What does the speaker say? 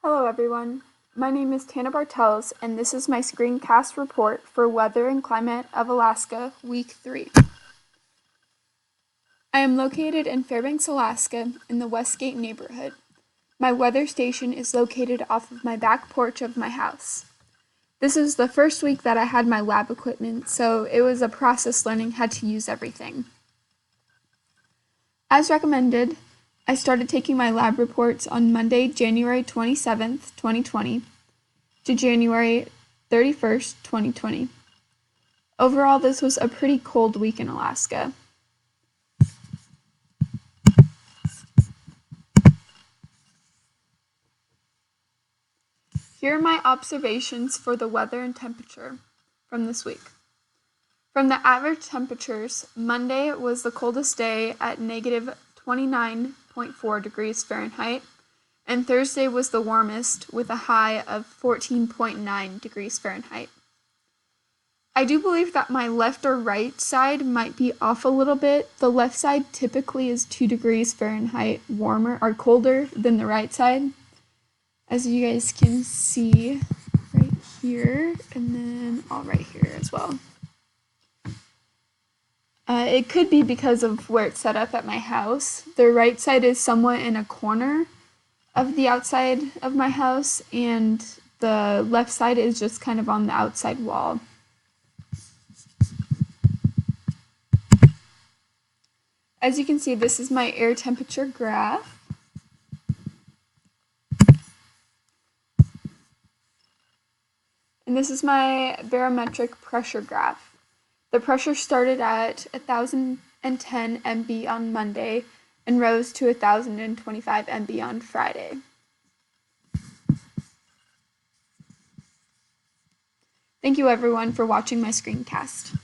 Hello everyone, my name is Tana Bartels and this is my screencast report for Weather and Climate of Alaska, Week 3. I am located in Fairbanks, Alaska in the Westgate neighborhood. My weather station is located off of my back porch of my house. This is the first week that I had my lab equipment, so it was a process learning how to use everything. As recommended, I started taking my lab reports on Monday, January 27th, 2020 to January 31st, 2020. Overall, this was a pretty cold week in Alaska. Here are my observations for the weather and temperature from this week. From the average temperatures, Monday was the coldest day at negative 29.4 degrees Fahrenheit, and Thursday was the warmest with a high of 14.9 degrees Fahrenheit. I do believe that my left or right side might be off a little bit. The left side typically is 2 degrees Fahrenheit warmer or colder than the right side, as you guys can see right here, and then all right here as well. It could be because of where it's set up at my house. The right side is somewhat in a corner of the outside of my house, and the left side is just kind of on the outside wall. As you can see, this is my air temperature graph. And this is my barometric pressure graph. The pressure started at 1,010 MB on Monday and rose to 1,025 MB on Friday. Thank you everyone for watching my screencast.